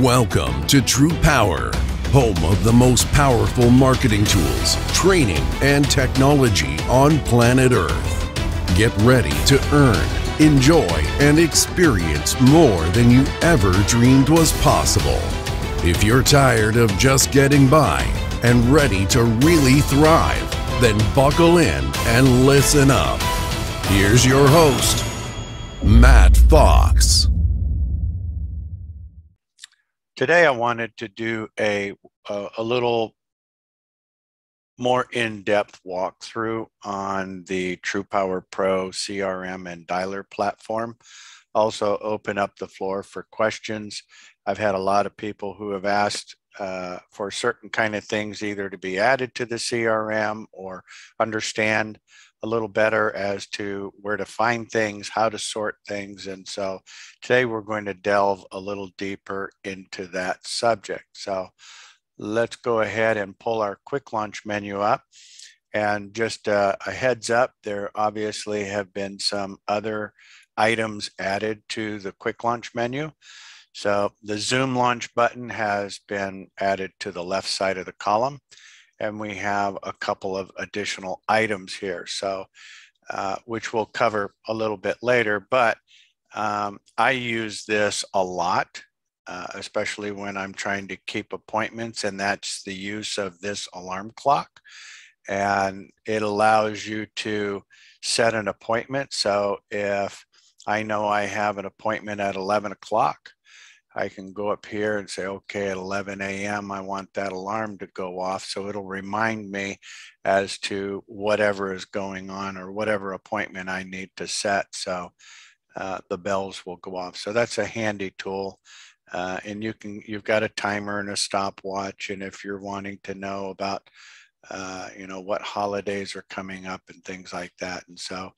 Welcome to TruPowur, home of the most powerful marketing tools, training, and technology on planet Earth. Get ready to earn, enjoy, and experience more than you ever dreamed was possible. If you're tired of just getting by and ready to really thrive, then buckle in and listen up. Here's your host, Matt Fox. Today I wanted to do a little more in-depth walkthrough on the TruPowur Pro CRM and dialer platform. Also open up the floor for questions. I've had a lot of people who have asked for certain kind of things either to be added to the CRM or understand a little better as to where to find things, how to sort things. And so today we're going to delve a little deeper into that subject. So let's go ahead and pull our quick launch menu up. And just a heads up, there obviously have been some other items added to the quick launch menu. So the Zoom launch button has been added to the left side of the column. And we have a couple of additional items here, so which we'll cover a little bit later. But I use this a lot, especially when I'm trying to keep appointments, and that's the use of this alarm clock. And it allows you to set an appointment. So if I know I have an appointment at 11 o'clock, I can go up here and say, okay, at 11 a.m., I want that alarm to go off. So it'll remind me as to whatever is going on or whatever appointment I need to set. So the bells will go off. So that's a handy tool. And you've got a timer and a stopwatch. And if you're wanting to know about, what holidays are coming up and things like that. And so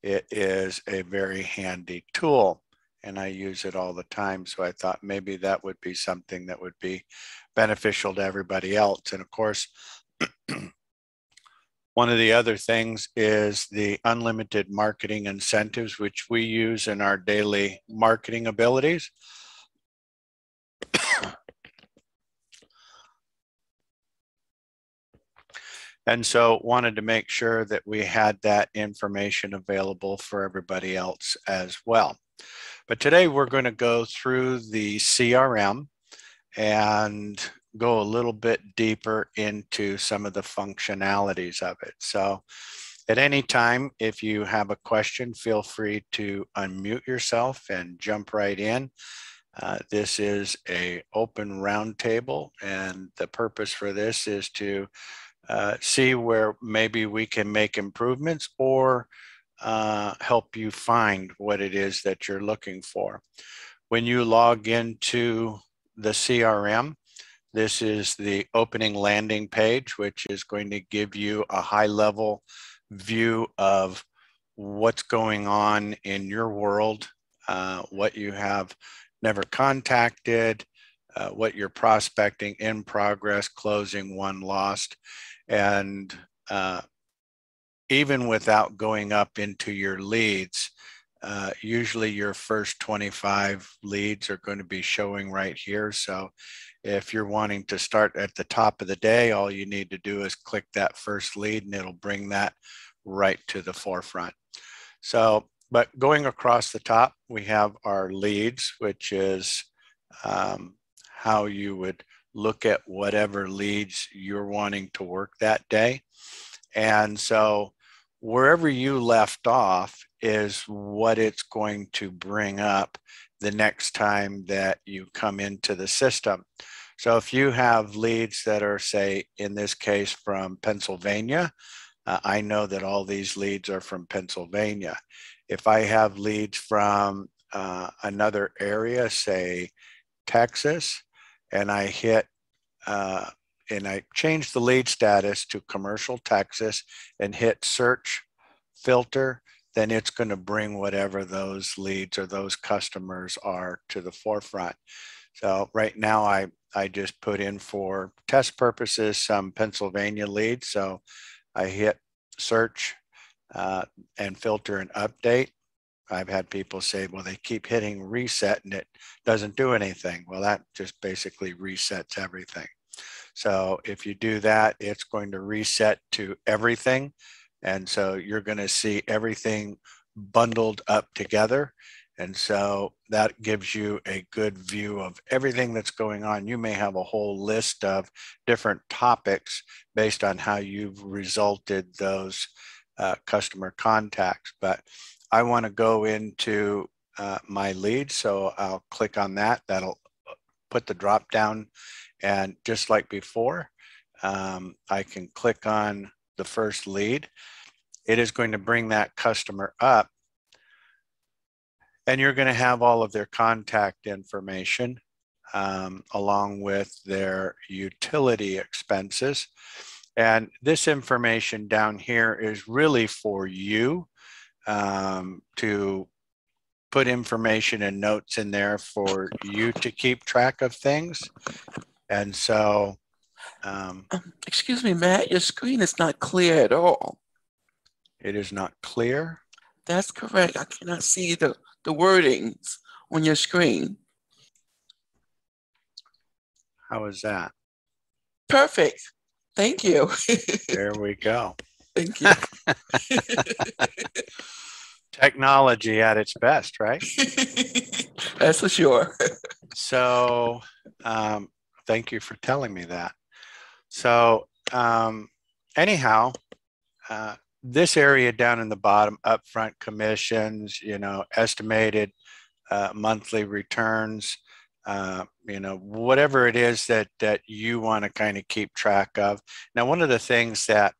it is a very handy tool. And I use it all the time. So I thought maybe that would be something that would be beneficial to everybody else. And of course, one of the other things is the unlimited marketing incentives, which we use in our daily marketing abilities. And so wanted to make sure that we had that information available for everybody else as well. But today we're going to go through the CRM and go a little bit deeper into some of the functionalities of it. So at any time, if you have a question, feel free to unmute yourself and jump right in. This is an open roundtable, and the purpose for this is to see where maybe we can make improvements or help you find what it is that you're looking for. When you log into the CRM, this is the opening landing page, which is going to give you a high-level view of what's going on in your world, what you have never contacted, what you're prospecting, in progress, closing, won, lost, and even without going up into your leads, usually your first 25 leads are going to be showing right here. So if you're wanting to start at the top of the day, all you need to do is click that first lead and it'll bring that right to the forefront. So, but going across the top, we have our leads, which is how you would look at whatever leads you're wanting to work that day. And so wherever you left off is what it's going to bring up the next time that you come into the system. So if you have leads that are, say, in this case, from Pennsylvania, I know that all these leads are from Pennsylvania. If I have leads from another area, say Texas, and I hit and I change the lead status to commercial Texas and hit search filter, then it's going to bring whatever those leads or those customers are to the forefront. So right now I just put in for test purposes some Pennsylvania leads. So I hit search and filter and update. I've had people say, well, they keep hitting reset and it doesn't do anything. Well, that just basically resets everything. So if you do that, it's going to reset to everything. And so you're going to see everything bundled up together. And so that gives you a good view of everything that's going on. You may have a whole list of different topics based on how you've resulted those customer contacts. But I want to go into my lead. So I'll click on that. That'll put the drop down. And just like before, I can click on the first lead. It is going to bring that customer up. And you're going to have all of their contact information along with their utility expenses. And this information down here is really for you to put information and notes in there for you to keep track of things. And so, excuse me, Matt, your screen is not clear at all. It is not clear. That's correct. I cannot see the wordings on your screen. How is that? Perfect. Thank you. There we go. Thank you. Technology at its best, right? That's for sure. So thank you for telling me that. So anyhow, this area down in the bottom, upfront commissions, estimated monthly returns, whatever it is that you want to kind of keep track of. Now, one of the things that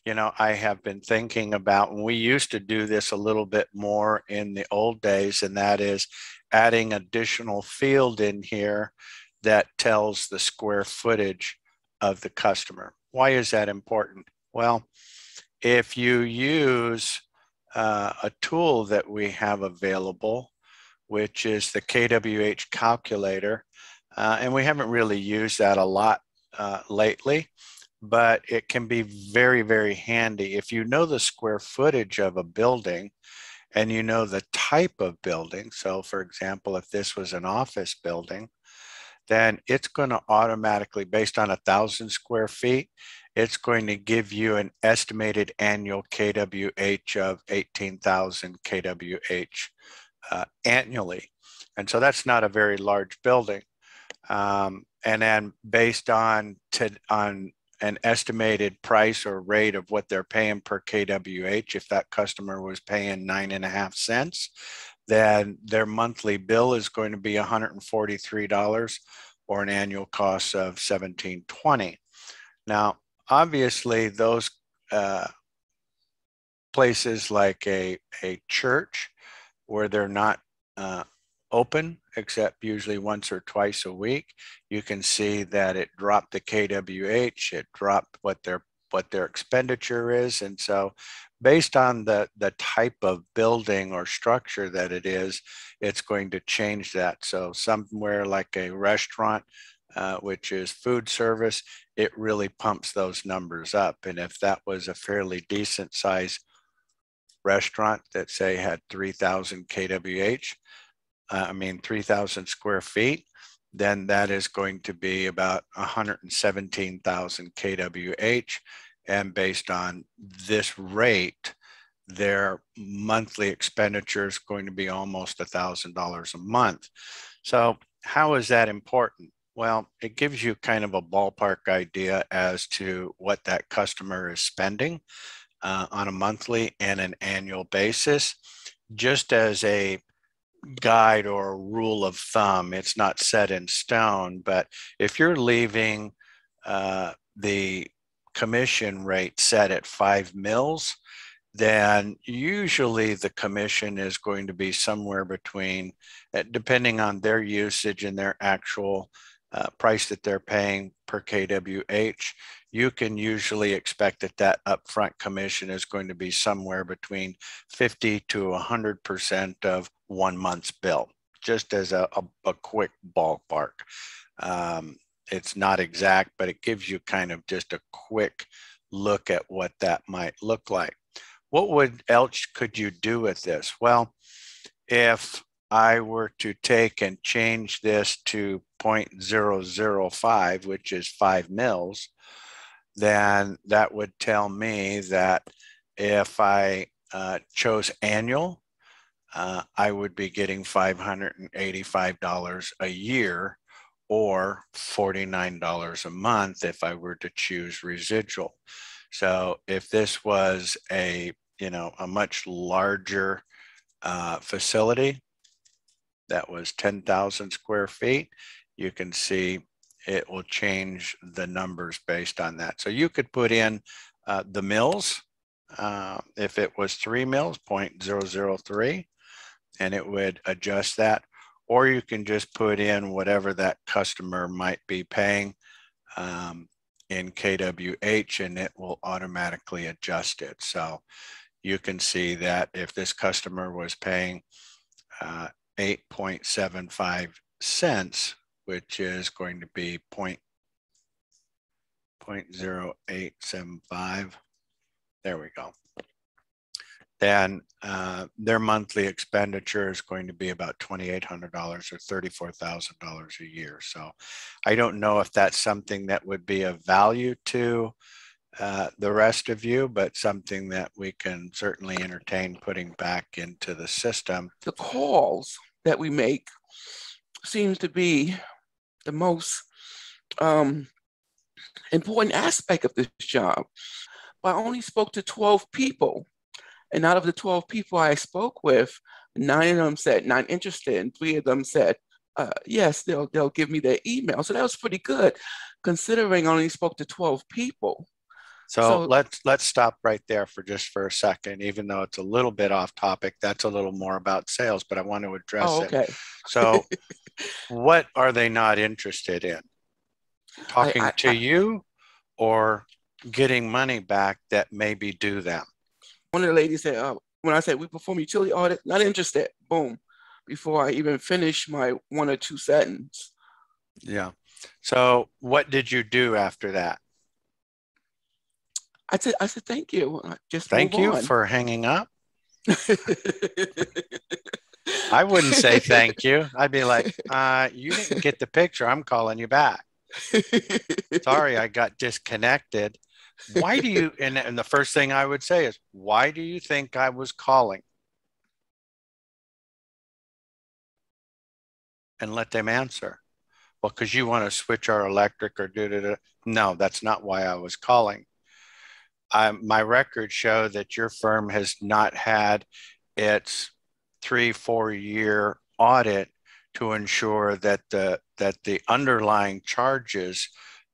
I have been thinking about, and we used to do this a little bit more in the old days, and that is adding additional field in here that tells the square footage of the customer. Why is that important? Well, if you use a tool that we have available, which is the KWH calculator, and we haven't really used that a lot lately, but it can be very, very handy. If you know the square footage of a building and you know the type of building, so for example, if this was an office building, then it's going to automatically, based on 1,000 square feet, it's going to give you an estimated annual KWH of 18,000 KWH annually. And so that's not a very large building. And then based on an estimated price or rate of what they're paying per KWH, if that customer was paying 9.5 cents, then their monthly bill is going to be $143 or an annual cost of $17.20. Now, obviously, those places like a church where they're not open except usually once or twice a week, you can see that it dropped the KWH, it dropped what their expenditure is. And so based on the type of building or structure that it is, it's going to change that. So somewhere like a restaurant, which is food service, it really pumps those numbers up. And if that was a fairly decent size restaurant that say had 3,000 KWH, 3,000 square feet, then that is going to be about 117,000 KWH. And based on this rate, their monthly expenditure is going to be almost $1,000 a month. So how is that important? Well, it gives you kind of a ballpark idea as to what that customer is spending on a monthly and an annual basis. Just as a guide or a rule of thumb, it's not set in stone, but if you're leaving the commission rate set at 5 mils, then usually the commission is going to be somewhere between, depending on their usage and their actual price that they're paying per KWH, you can usually expect that upfront commission is going to be somewhere between 50 to 100% of 1 month's bill, just as a quick ballpark. It's not exact, but it gives you kind of just a quick look at what that might look like. What else could you do with this? Well, If I were to take and change this to 0.005, which is 5 mils, then that would tell me that if I chose annual, I would be getting $585 a year or $49 a month if I were to choose residual. So if this was a much larger facility that was 10,000 square feet, you can see it will change the numbers based on that. So you could put in the mils. If it was 3 mils, 0.003, and it would adjust that. Or you can just put in whatever that customer might be paying in kWh, and it will automatically adjust it. So you can see that if this customer was paying 8.75 cents, which is going to be 0.0875, there we go, then their monthly expenditure is going to be about $2,800 or $34,000 a year. So I don't know if that's something that would be of value to the rest of you, but something that we can certainly entertain putting back into the system. The calls that we make seems to be the most important aspect of this job. But I only spoke to 12 people. And out of the 12 people I spoke with, 9 of them said not interested, and 3 of them said, yes, they'll give me their email. So that was pretty good, considering I only spoke to 12 people. So let's stop right there for a second, even though it's a little bit off topic. That's a little more about sales, but I want to address okay. it. So what are they not interested in? Talking to you or getting money back that may be due them? One of the ladies said, when I said we perform utility audit, not interested, boom, before I even finish my 1 or 2 sentences. Yeah. So what did you do after that? I said, thank you. Just thank you on. For hanging up. I wouldn't say thank you. I'd be like, you didn't get the picture. I'm calling you back. Sorry, I got disconnected. Why do you, and the first thing I would say is, why do you think I was calling? And let them answer. Well, because you want to switch our electric or do. No, that's not why I was calling. My records show that your firm has not had its 3-4 year audit to ensure that the underlying charges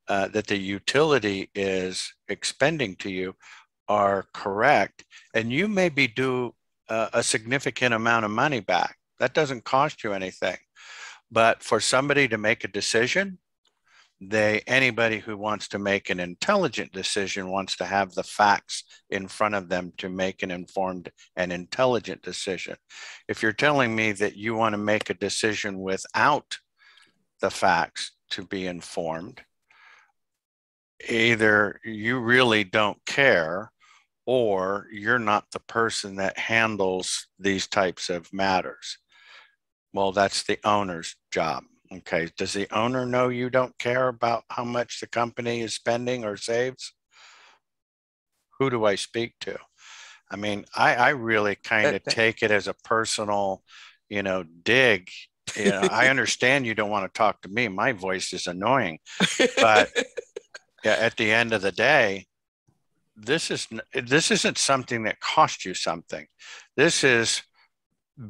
that the utility is expending to you are correct, and you may be due a significant amount of money back. That doesn't cost you anything, but for somebody to make a decision, anybody who wants to make an intelligent decision wants to have the facts in front of them to make an informed and intelligent decision. If you're telling me that you want to make a decision without the facts to be informed, either you really don't care or you're not the person that handles these types of matters. Well, that's the owner's job. Okay, does the owner know you don't care about how much the company is spending or saves? Who do I speak to? I mean, I really kind of take it as a personal, dig. I understand you don't want to talk to me. My voice is annoying, but yeah, at the end of the day, this isn't something that costs you something. This is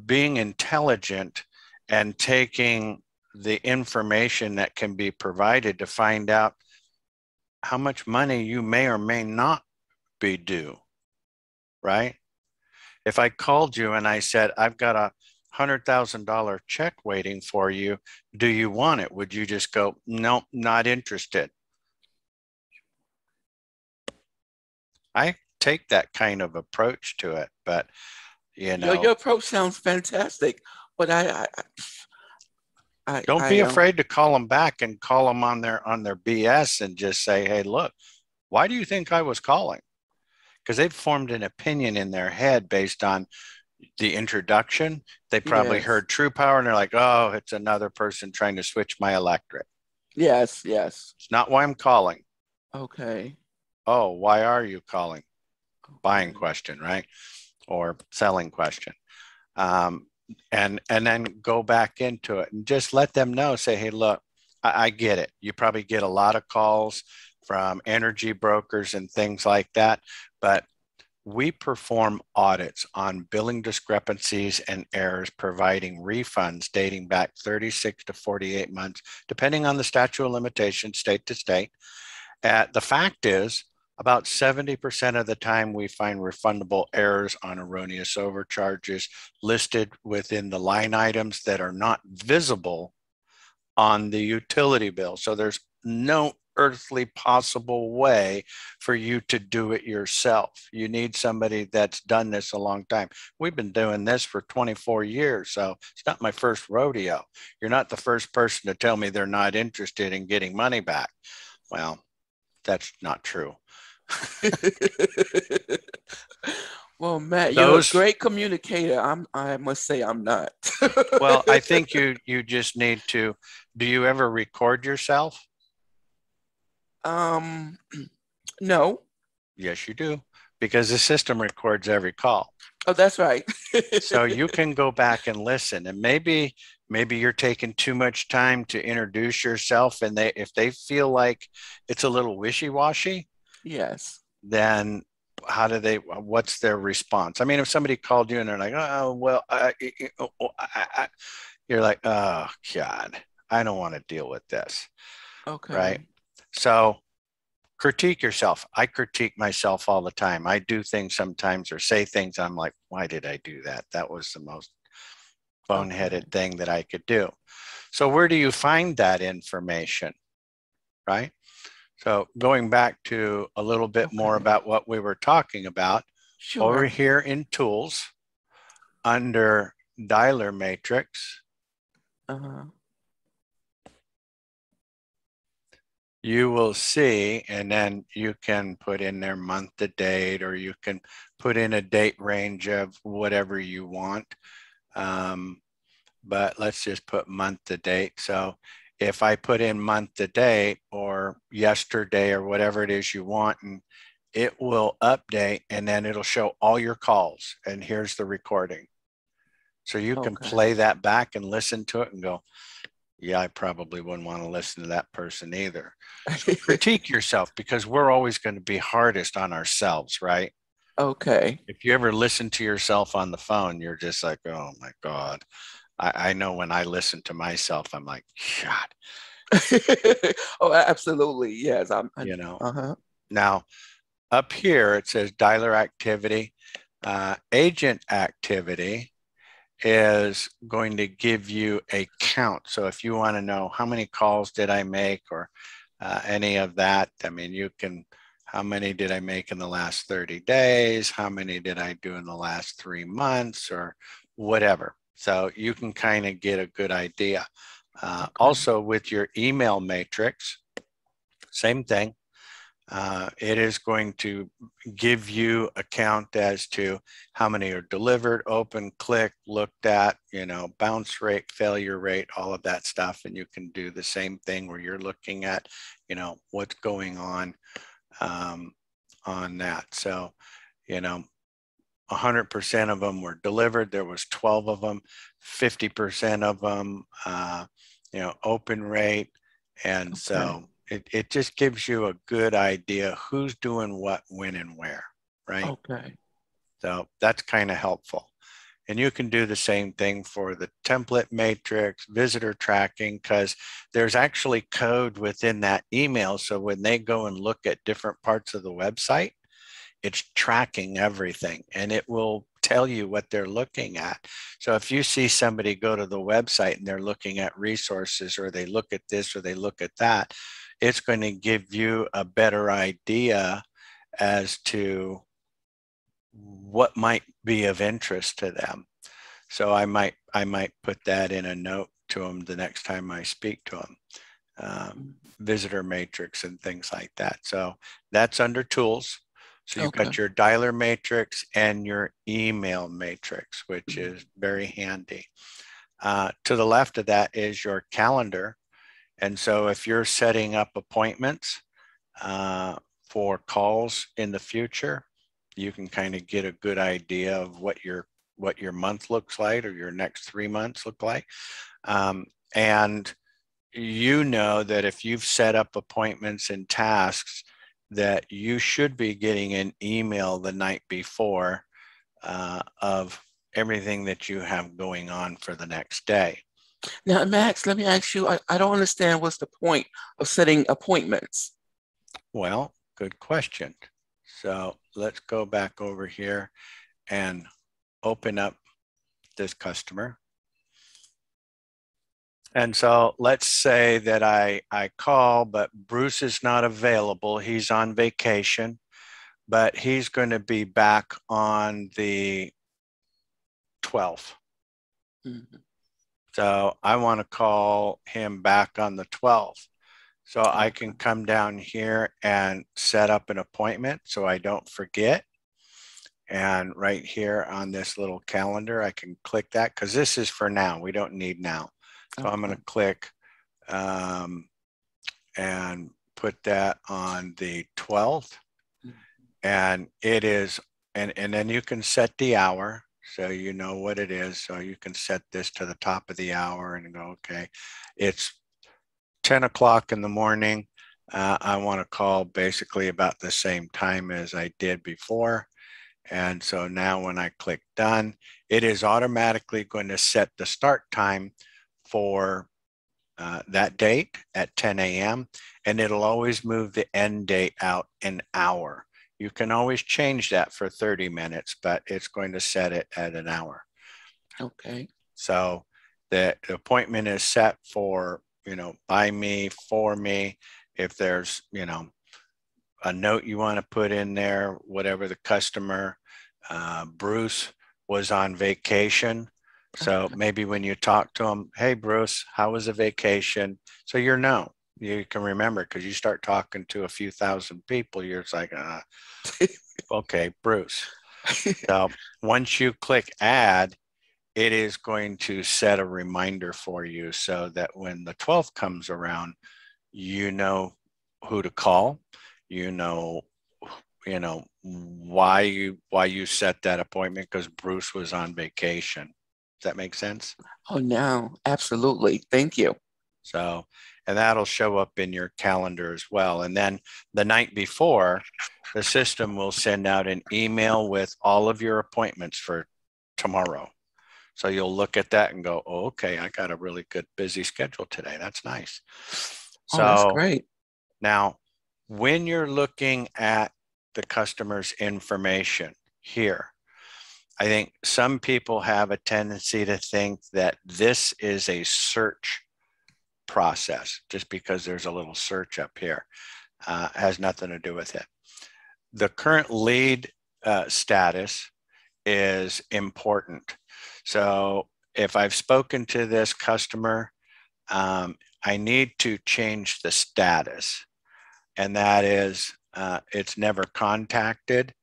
being intelligent and taking the information that can be provided to find out how much money you may or may not be due, right? If I called you and I said, I've got a $100,000 check waiting for you, do you want it? Would you just go, no, not interested? I take that kind of approach to it, but your approach sounds fantastic, but don't be afraid to call them back and call them on their BS and just say, hey, look, why do you think I was calling? Because they've formed an opinion in their head based on the introduction, they probably heard TruPowur and they're like, oh, it's another person trying to switch my electric. Yes, yes. It's not why I'm calling. Okay. Oh, why are you calling? Buying question, right? Or selling question. And then go back into it and just let them know, say, hey, look, I get it. You probably get a lot of calls from energy brokers and things like that, but we perform audits on billing discrepancies and errors, providing refunds dating back 36 to 48 months, depending on the statute of limitations, state to state. The fact is, about 70% of the time we find refundable errors on erroneous overcharges listed within the line items that are not visible on the utility bill. So there's no earthly possible way for you to do it yourself. You need somebody that's done this a long time. We've been doing this for 24 years, so it's not my first rodeo. You're not the first person to tell me they're not interested in getting money back. Well, that's not true. Well, Matt, you're a great communicator. I must say I'm not. Well, I think you just need to. Do you ever record yourself? No. Yes, you do, because the system records every call. Oh, that's right. So you can go back and listen, and maybe you're taking too much time to introduce yourself, and if they feel like it's a little wishy-washy, yes, then what's their response? I mean, if somebody called you and they're like, oh, well, you're like, oh, God, I don't want to deal with this. Okay. Right. So critique yourself. I critique myself all the time. I do things sometimes or say things. I'm like, why did I do that? That was the most boneheaded thing that I could do. So where do you find that information? Right. So going back to a little bit more about what we were talking about, over here in Tools, under Dialer Matrix, you will see, and then you can put in there month to date, or you can put in a date range of whatever you want. But let's just put month to date. So if I put in month to date or yesterday or whatever it is you want, and it will update, and then it'll show all your calls. And here's the recording. So you can play that back and listen to it and go, yeah, I probably wouldn't want to listen to that person either. So critique yourself, because we're always going to be hardest on ourselves, right? Okay. If you ever listen to yourself on the phone, you're just like, oh my God. I know when I listen to myself, I'm like, God. Oh, absolutely. Yes. Now, up here, it says dialer activity. Agent activity is going to give you a count. So if you want to know how many calls did I make or any of that, I mean, you can, how many did I make in the last 30 days? How many did I do in the last 3 months or whatever? So you can kind of get a good idea. Also with your email matrix, same thing. It is going to give you a count as to how many are delivered, open, clicked, looked at, bounce rate, failure rate, all of that stuff. And you can do the same thing where you're looking at, what's going on that. So, 100% of them were delivered. There was 12 of them, 50% of them, open rate. And so it just gives you a good idea who's doing what, when, and where, right? Okay. So that's kind of helpful. And you can do the same thing for the template matrix, visitor tracking, because there's actually code within that email. So when they go and look at different parts of the website, it's tracking everything and it will tell you what they're looking at. So if you see somebody go to the website and they're looking at resources, or they look at this or they look at that, it's going to give you a better idea as to what might be of interest to them. So I might put that in a note to them the next time I speak to them. Visitor matrix and things like that. So that's under tools. So you've Okay. got your dialer matrix and your email matrix, which is very handy. To the left of that is your calendar. And so if you're setting up appointments for calls in the future, you can kind of get a good idea of what your month looks like, or your next 3 months look like. And you know that if you've set up appointments and tasks, that you should be getting an email the night before of everything that you have going on for the next day. Now, Max, let me ask you, I don't understand what's the point of setting appointments. Well, good question. So let's go back over here and open up this customer. And so let's say that I call, but Bruce is not available. He's on vacation, but he's going to be back on the 12th. Mm-hmm. So I want to call him back on the 12th. So I can come down here and set up an appointment so I don't forget. And right here on this little calendar, I can click that, because this is for now. We don't need now. So I'm going to click and put that on the 12th. And it is, and then you can set the hour, so you know what it is. So you can set this to the top of the hour and go, okay, it's 10 o'clock in the morning. I want to call basically about the same time as I did before. And so now when I click done, it is automatically going to set the start time for that date at 10 a.m. And it'll always move the end date out an hour. You can always change that for 30 minutes, but it's going to set it at an hour. Okay. So the appointment is set for, by me, for me. If there's, a note you want to put in there, whatever the customer, Bruce was on vacation. So maybe when you talk to him, hey, Bruce, how was the vacation? So you can remember, because you start talking to a few thousand people, you're just like, okay, Bruce. So once you click add, it is going to set a reminder for you so that when the 12th comes around, you know who to call, why you set that appointment, because Bruce was on vacation. Does that make sense? Oh, now, absolutely. Thank you. So, and that'll show up in your calendar as well. And then the night before, the system will send out an email with all of your appointments for tomorrow. So you'll look at that and go, oh, okay, I got a really good busy schedule today. That's nice. So that's great. Now, when you're looking at the customer's information here, I think some people have a tendency to think that this is a search process, just because there's a little search up here. Has nothing to do with it. The current lead status is important. So if I've spoken to this customer, I need to change the status, and that is it's never contacted.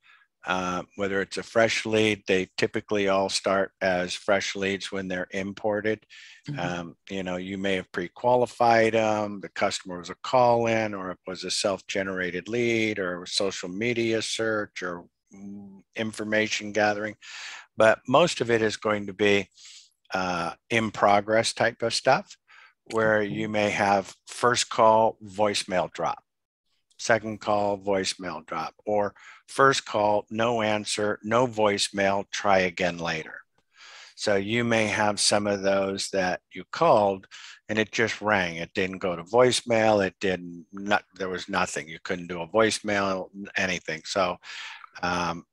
Whether it's a fresh lead, they typically all start as fresh leads when they're imported. Mm-hmm. You may have pre-qualified them, the customer was a call-in, or it was a self-generated lead, or a social media search, or information gathering. But most of it is going to be in progress type of stuff, where you may have first call, voicemail drop, second call, voicemail drop, or first call, no answer, no voicemail, try again later. So you may have some of those that you called and it just rang. It didn't go to voicemail. There was nothing. You couldn't do a voicemail, anything. So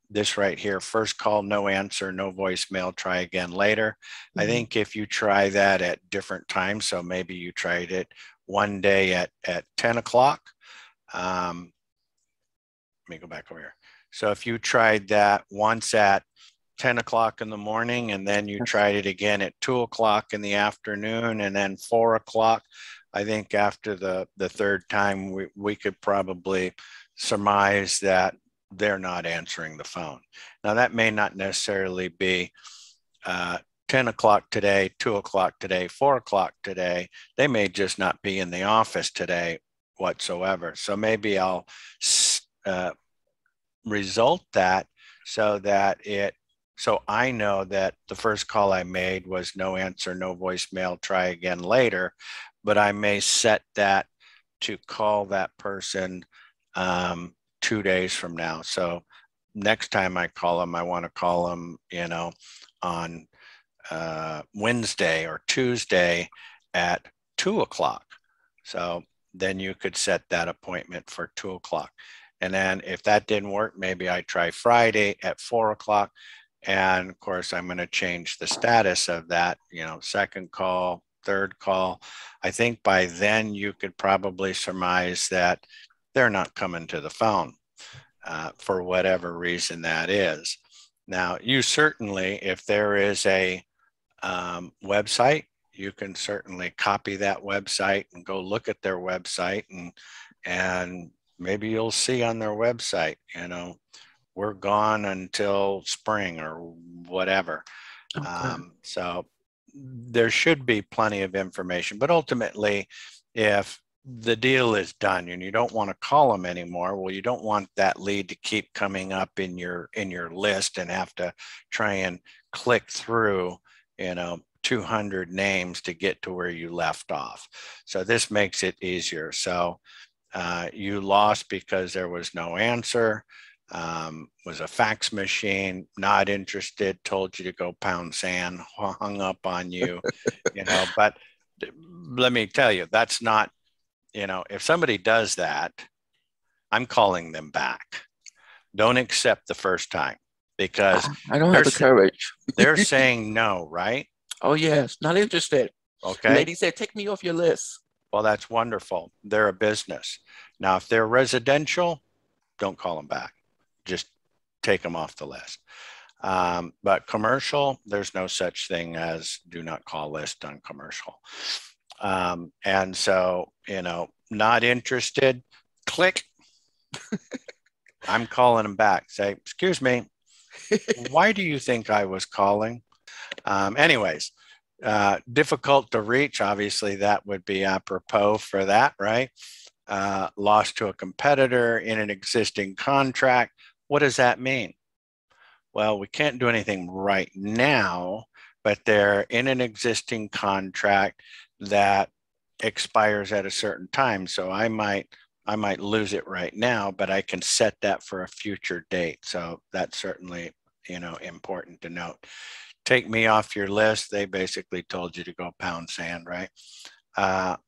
this right here, first call, no answer, no voicemail, try again later. Mm-hmm. I think if you try that at different times, so maybe you tried it one day at 10 o'clock. Let me go back over here. So if you tried that once at 10 o'clock in the morning, and then you tried it again at 2 o'clock in the afternoon, and then 4 o'clock, I think after the third time, we could probably surmise that they're not answering the phone. Now, that may not necessarily be 10 o'clock today, 2 o'clock today, 4 o'clock today. They may just not be in the office today whatsoever. So maybe I'll result that so I know that the first call I made was no answer, no voicemail, try again later, but I may set that to call that person 2 days from now. So next time I call them, I want to call them, on Wednesday or Tuesday at 2 o'clock. So then you could set that appointment for 2 o'clock. And then if that didn't work, maybe I try Friday at 4 o'clock. And of course, I'm going to change the status of that, second call, third call. I think by then you could probably surmise that they're not coming to the phone for whatever reason that is. Now, you certainly, if there is a website, you can certainly copy that website and go look at their website, and maybe you'll see on their website, we're gone until spring or whatever. Okay. So there should be plenty of information, but ultimately, if the deal is done and you don't want to call them anymore, well, you don't want that lead to keep coming up in your list and have to try and click through, 200 names to get to where you left off. So this makes it easier. So you lost because there was no answer, was a fax machine, not interested, told you to go pound sand, hung up on you, but let me tell you, that's not, if somebody does that, I'm calling them back. Don't accept the first time, because I don't have the courage. They're saying no, right? Oh, yes. Not interested. Okay. The lady said, take me off your list. Well, that's wonderful. They're a business. Now, if they're residential, don't call them back. Just take them off the list. But commercial, there's no such thing as do not call list on commercial. And so, not interested, click. I'm calling them back. Say, excuse me, why do you think I was calling? Anyways, difficult to reach. Obviously, that would be apropos for that, right? Lost to a competitor in an existing contract. What does that mean? Well, we can't do anything right now, but they're in an existing contract that expires at a certain time. So I might lose it right now, but I can set that for a future date. So that's certainly, important to note. Take me off your list. They basically told you to go pound sand, right?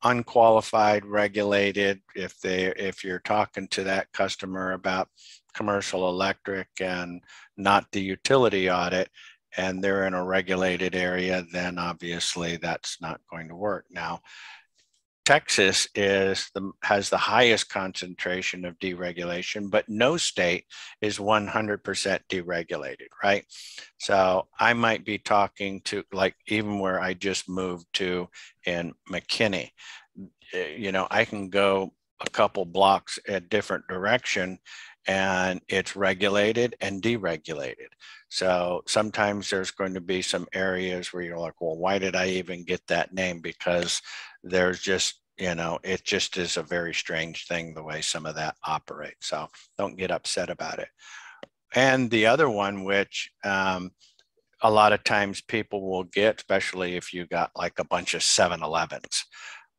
Unqualified, regulated. If you're talking to that customer about commercial electric and not the utility audit, and they're in a regulated area, then obviously that's not going to work. Now, Texas has the highest concentration of deregulation, but no state is 100% deregulated, right? So I might be talking to, like, even where I just moved to in McKinney, I can go a couple blocks a different direction and it's regulated and deregulated. So sometimes there's going to be some areas where you're like, well, why did I even get that name? Because there's just, it just is a very strange thing the way some of that operates. So don't get upset about it. And the other one, which a lot of times people will get, especially if you got like a bunch of 7-Elevens,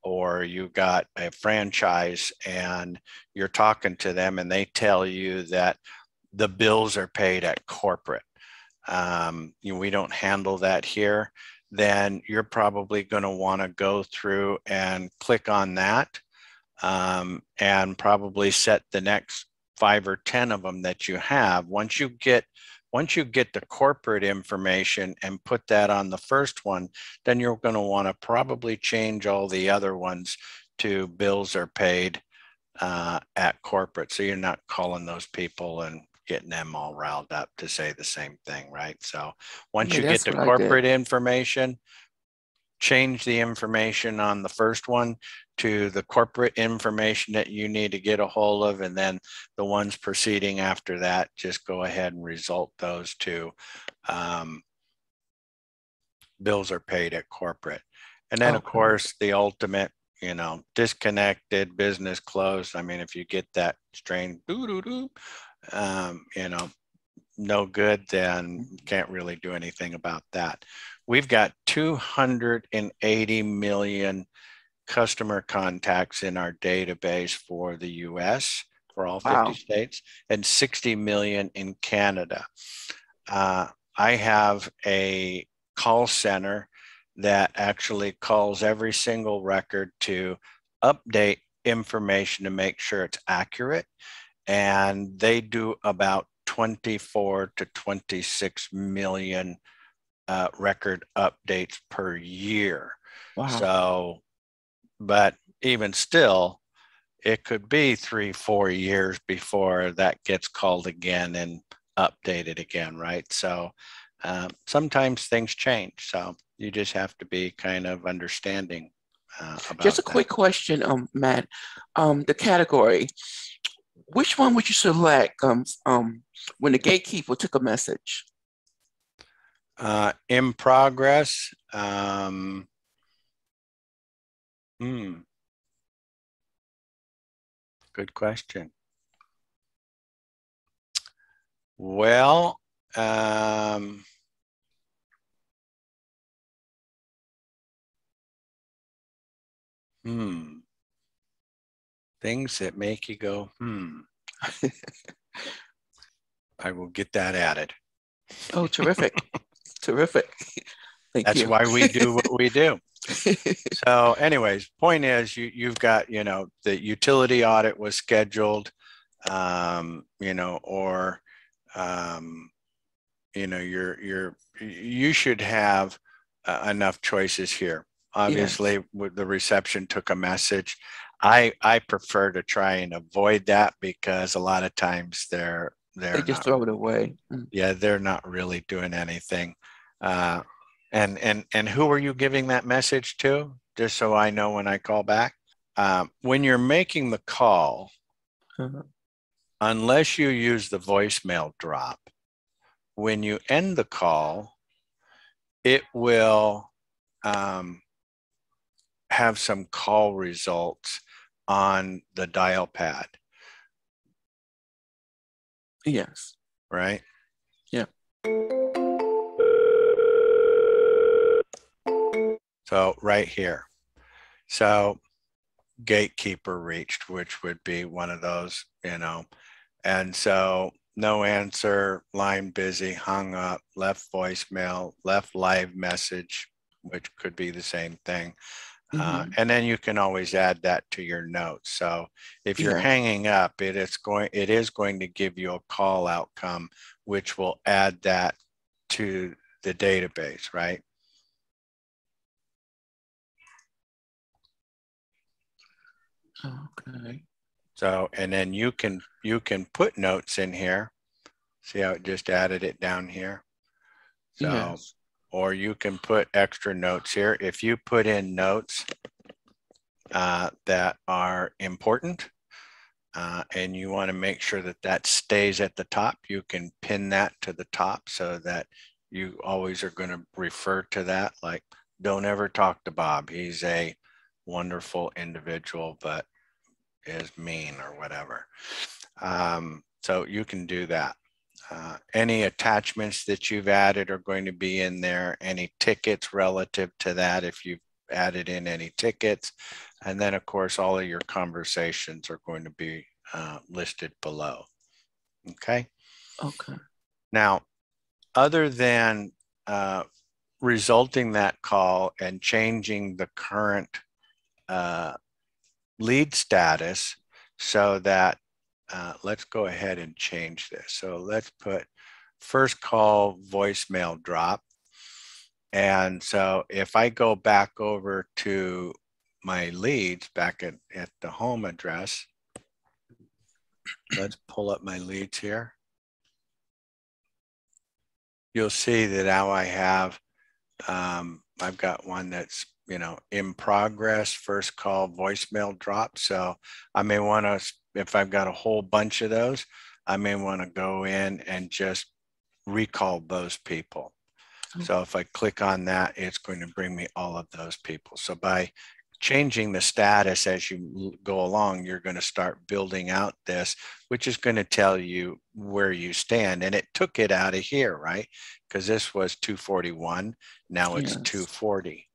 or you got a franchise and you're talking to them and they tell you that the bills are paid at corporate. We don't handle that here. Then you're probably going to want to go through and click on that and probably set the next 5 or 10 of them that you have. Once you get the corporate information and put that on the first one, then you're going to want to probably change all the other ones to bills are paid at corporate. So you're not calling those people and getting them all riled up to say the same thing, right? So once you get the corporate information, change the information on the first one to the corporate information that you need to get a hold of, and then the ones proceeding after that, just go ahead and result those to bills are paid at corporate. And then, of course, the ultimate, you know, disconnected, business closed. I mean, if you get that strain, you know, no good, then can't really do anything about that. We've got 280 million customer contacts in our database for the US, for all 50 states, and 60 million in Canada. I have a call center that actually calls every single record to update information to make sure it's accurate. And they do about 24 to 26 million record updates per year. Wow. So, but even still, it could be 3-4 years before that gets called again and updated again, right? So sometimes things change. So you just have to be kind of understanding about Just a quick question, Matt. The category, which one would you select when the gatekeeper took a message? In progress. Good question. Well, things that make you go, I will get that added. Oh, terrific. Terrific. Thank you. That's why we do what we do. So anyways, point is you've got, you know, the utility audit was scheduled, you know, or, you know, you should have enough choices here. Obviously, yes. With the reception took a message. I prefer to try and avoid that because a lot of times they just throw it away. Yeah, they're not really doing anything. And who are you giving that message to? Just so I know when I call back. When you're making the call, unless you use the voicemail drop, when you end the call, it will have some call results on the dial pad. Yes. Right? Yeah. So right here. So gatekeeper reached, which would be one of those, you know. And so no answer, line busy, hung up, left voicemail, left live message, which could be the same thing. And then you can always add that to your notes. So if you're hanging up, it is going to give you a call outcome, which will add that to the database, right? Okay. So, and then you can put notes in here. See how it just added it down here? So, yes. Or you can put extra notes here. If you put in notes that are important and you want to make sure that that stays at the top, you can pin that to the top so that you always are going to refer to that. Like, don't ever talk to Bob. He's a wonderful individual, but is mean or whatever. So you can do that. Any attachments that you've added are going to be in there. Any tickets relative to that, if you've added in any tickets. And then, of course, all of your conversations are going to be listed below. Okay? Okay. Now, other than resulting that call and changing the current lead status so that let's go ahead and change this. So let's put first call voicemail drop. And so if I go back over to my leads back at the home address, let's pull up my leads here. You'll see that now I have I've got one that's, in progress, first call voicemail drop. So I may want to, if I've got a whole bunch of those, I may want to go in and just recall those people. So if I click on that, it's going to bring me all of those people. So by changing the status as you go along, you're going to start building out this, which is going to tell you where you stand. And it took it out of here, right? Because this was 241. Now it's 240.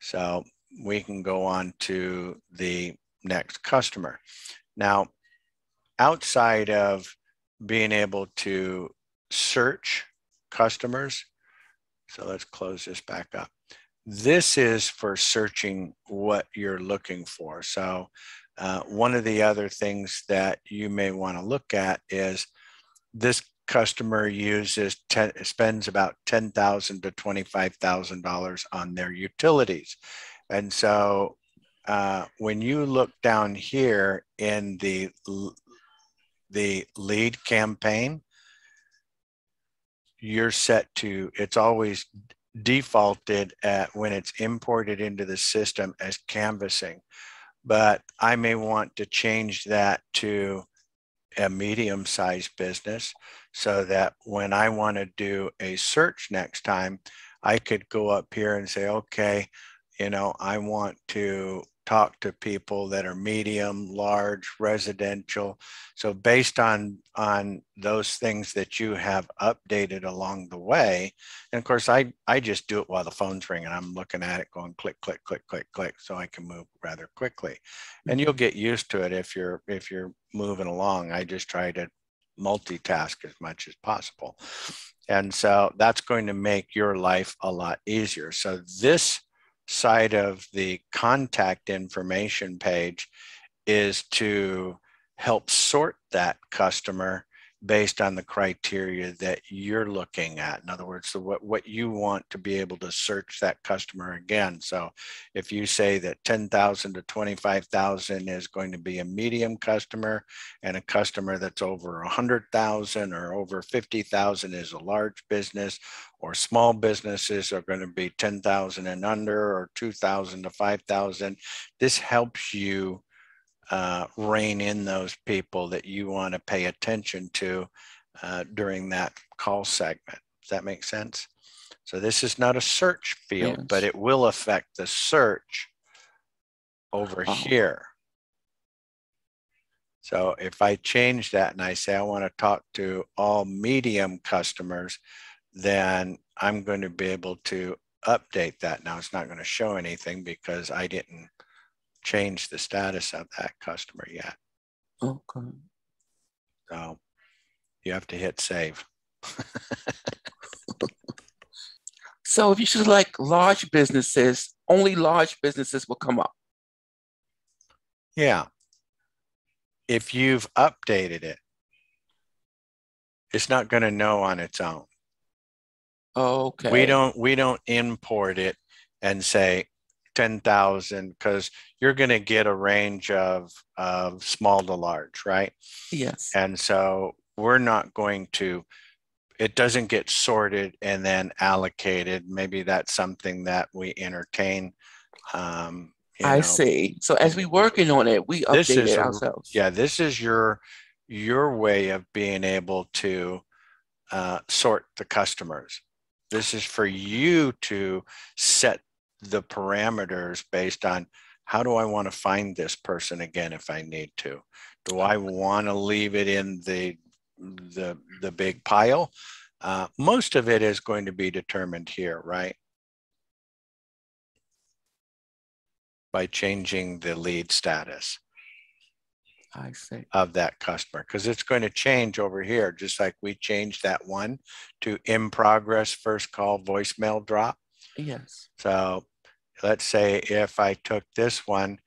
So we can go on to the next customer. Now, outside of being able to search customers, so let's close this back up. This is for searching what you're looking for. So one of the other things that you may want to look at is this customer spends about $10,000 to $25,000 on their utilities. And so when you look down here in the lead campaign, you're set to, it's always defaulted at when it's imported into the system as canvassing. But I may want to change that to a medium-sized business so that when I want to do a search next time, I could go up here and say, okay, I want to talk to people that are medium, large, residential. So based on those things that you have updated along the way, and of course I just do it while the phone's ringing. I'm looking at it going click, click, click, click, click, so I can move rather quickly. And you'll get used to it if you're moving along. I just try to multitask as much as possible. And so that's going to make your life a lot easier. So this side of the contact information page is to help sort that customer based on the criteria that you're looking at. In other words, so what you want to be able to search that customer again. So if you say that 10,000 to 25,000 is going to be a medium customer, and a customer that's over 100,000 or over 50,000 is a large business, or small businesses are going to be 10,000 and under, or 2,000 to 5,000, this helps you rein in those people that you want to pay attention to during that call segment. Does that make sense? So this is not a search field, but it will affect the search over here. So if I change that and I say I want to talk to all medium customers, then I'm going to be able to update that. Now it's not going to show anything because I didn't change the status of that customer yet. Okay. So you have to hit save. So if you select large businesses, only large businesses will come up. Yeah. If you've updated it, it's not going to know on its own. Okay. We don't import it and say 10,000, because you're going to get a range of small to large, right? Yes. And so we're not going to, it doesn't get sorted and then allocated. Maybe that's something that we entertain. I see. So as we're working on it, we update it ourselves. Yeah, this is your way of being able to sort the customers. This is for you to set the parameters based on, how do I want to find this person again if I need to? Do I want to leave it in the big pile? Most of it is going to be determined here, right? By changing the lead status. I see. Of that customer, because it's going to change over here, just like we changed that one to in progress first call voicemail drop. Yes. So let's say if I took this one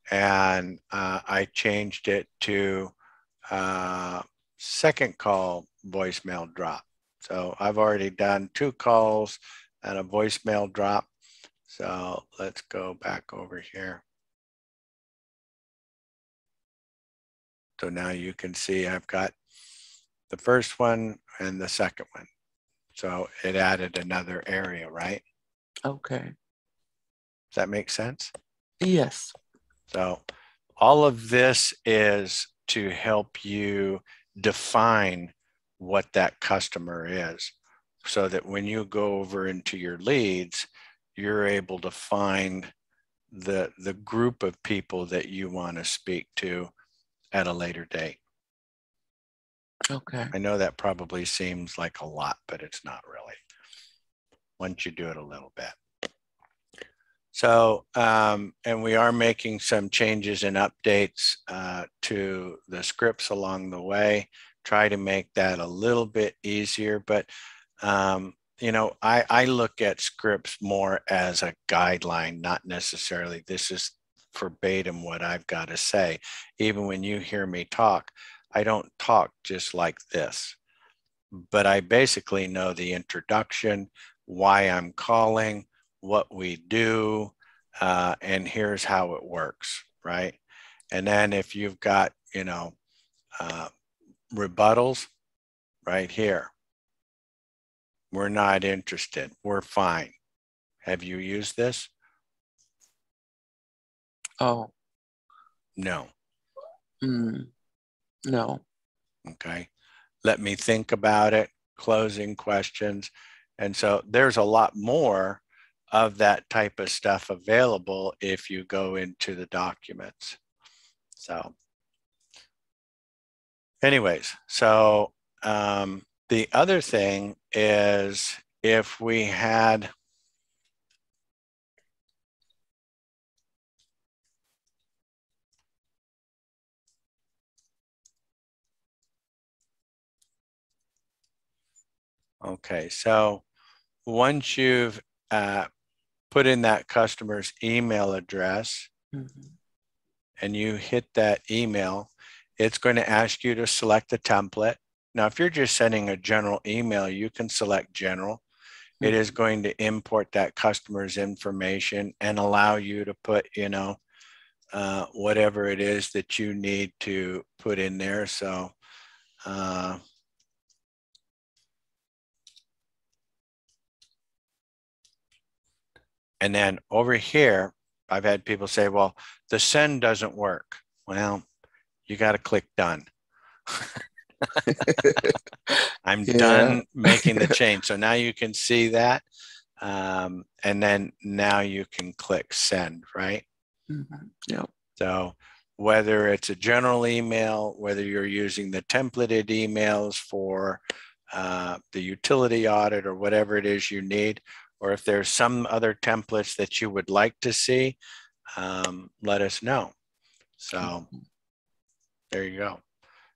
and I changed it to second call voicemail drop. So I've already done 2 calls and a voicemail drop. So let's go back over here. So now you can see I've got the first one and the second one. So it added another area, right? Okay. that make sense? Yes. So all of this is to help you define what that customer is, so that when you go over into your leads, you're able to find the group of people that you want to speak to at a later date. Okay. I know that probably seems like a lot, but it's not really, once you do it a little bit. So, and we are making some changes and updates to the scripts along the way, try to make that a little bit easier. But, you know, I look at scripts more as a guideline, not necessarily this is verbatim what I've got to say. Even when you hear me talk, I don't talk just like this, but I basically know the introduction, why I'm calling, what we do, and here's how it works, right? And then if you've got, you know, rebuttals, right here, we're not interested, we're fine. Have you used this? Oh. No. No. Okay. Let me think about it, closing questions. And so there's a lot more of that type of stuff available if you go into the documents. So anyways, so the other thing is if we had okay, so once you've put in that customer's email address and you hit that email, it's going to ask you to select the template. Now, if you're just sending a general email, you can select general. It is going to import that customer's information and allow you to put, you know, whatever it is that you need to put in there. So, and then over here, I've had people say, well, the send doesn't work. Well, you got to click done. I'm done making the change. So now you can see that. And then now you can click send, right? Yep. So whether it's a general email, whether you're using the templated emails for the utility audit or whatever it is you need, or if there's some other templates that you would like to see, let us know. So there you go.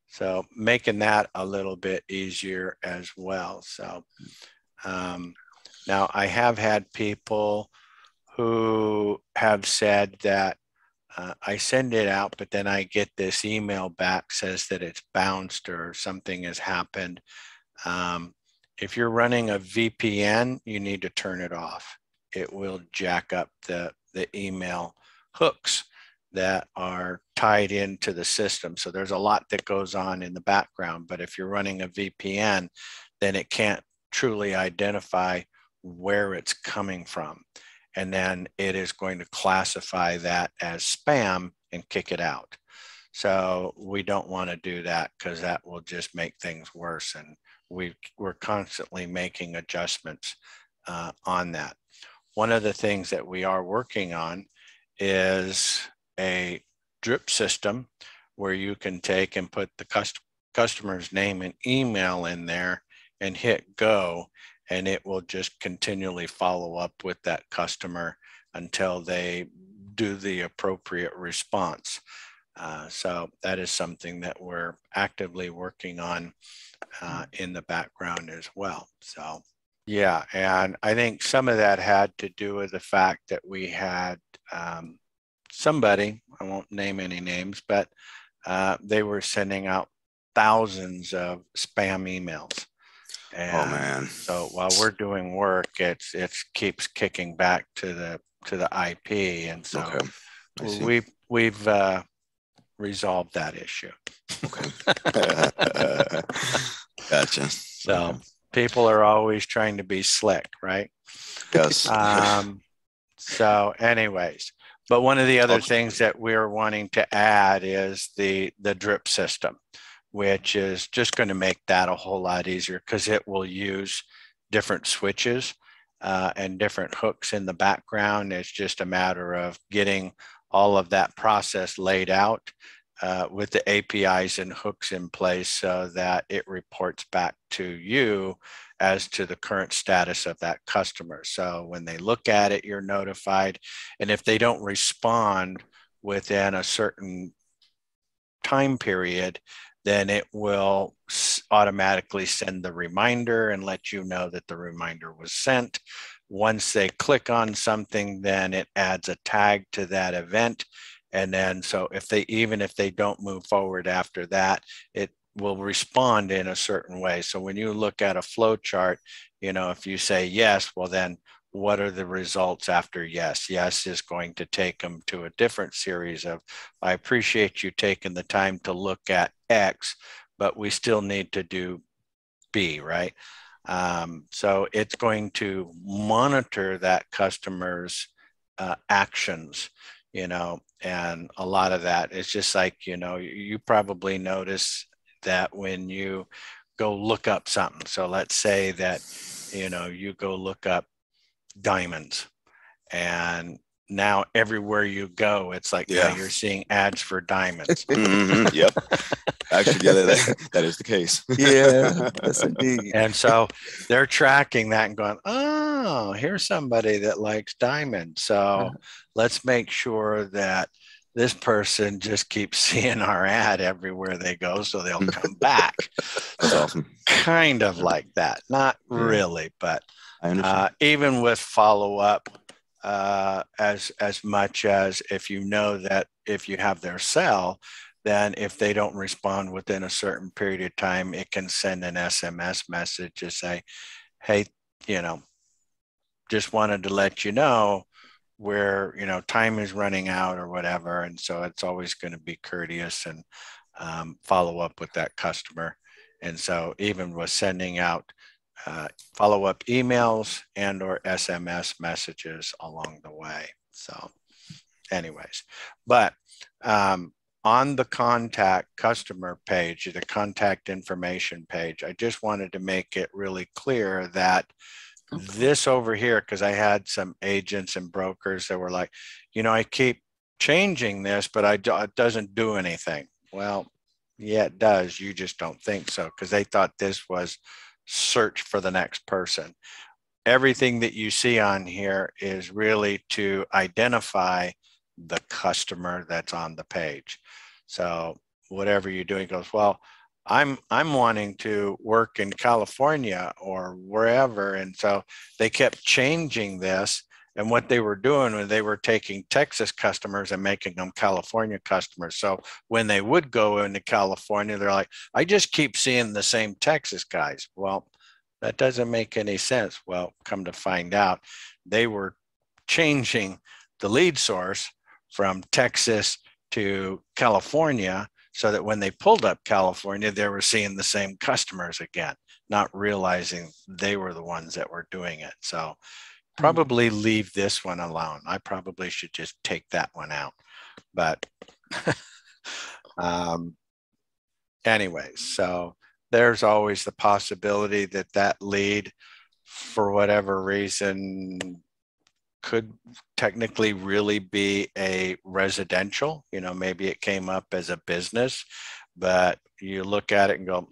So making that a little bit easier as well. So now I have had people who have said that I send it out, but then I get this email back says that it's bounced or something has happened. If you're running a VPN, you need to turn it off. It will jack up the email hooks that are tied into the system. So there's a lot that goes on in the background, but if you're running a VPN, then it can't truly identify where it's coming from. And then it is going to classify that as spam and kick it out. So we don't want to do that because that will just make things worse. And we're constantly making adjustments on that. One of the things that we are working on is a drip system where you can take and put the customer's name and email in there and hit go, and it will just continually follow up with that customer until they do the appropriate response. So that is something that we're actively working on in the background as well. So yeah, and I think some of that had to do with the fact that we had somebody, I won't name any names, but they were sending out thousands of spam emails. And oh man! So while we're doing work, it keeps kicking back to the IP, and so we've resolved that issue. Okay. Gotcha. So people are always trying to be slick, right? Yes. So anyways, but one of the other things that we're wanting to add is the drip system, which is just going to make that a whole lot easier because it will use different switches and different hooks in the background. It's just a matter of getting all of that process laid out with the APIs and hooks in place so that it reports back to you as to the current status of that customer. So when they look at it, you're notified. And if they don't respond within a certain time period, then it will automatically send the reminder and let you know that the reminder was sent. Once they click on something, then it adds a tag to that event. And then, so even if they don't move forward after that, it will respond in a certain way. So when you look at a flow chart, if you say yes, well, then what are the results after yes? Yes is going to take them to a different series of, I appreciate you taking the time to look at X, but we still need to do B, right? So it's going to monitor that customer's actions, and a lot of that is just like, you probably notice that when you go look up something. So let's say that, you go look up diamonds, and now everywhere you go, it's like, now you're seeing ads for diamonds. Mm-hmm. Yep. Actually, yeah, that is the case. Yeah, yes, indeed. And so they're tracking that and going, oh, here's somebody that likes diamonds. So let's make sure that this person just keeps seeing our ad everywhere they go, so they'll come back. That's awesome. Kind of like that. Not really, but I understand. even with follow-up, as much as if you know that if you have their cell, then if they don't respond within a certain period of time, it can send an SMS message to say, hey, just wanted to let you know where, time is running out or whatever. And so it's always going to be courteous and follow up with that customer. And so even with sending out follow-up emails and or SMS messages along the way. So anyways, but on the contact customer page, the contact information page, I just wanted to make it really clear that this over here, because I had some agents and brokers that were like, I keep changing this, but it doesn't do anything. Well, yeah, it does. You just don't think so, because they thought this was search for the next person. Everything that you see on here is really to identify the customer that's on the page. So whatever you're doing goes, well, I'm wanting to work in California or wherever. And so they kept changing this. And what they were doing was they were taking Texas customers and making them California customers. So when they would go into California, they're like, I just keep seeing the same Texas guys. Well, that doesn't make any sense. Well, come to find out, they were changing the lead source from Texas to California so that when they pulled up California, they were seeing the same customers again, not realizing they were the ones that were doing it. So probably leave this one alone. I probably should just take that one out. But anyways, so there's always the possibility that that lead, for whatever reason, could technically really be a residential. Maybe it came up as a business, but you look at it and go,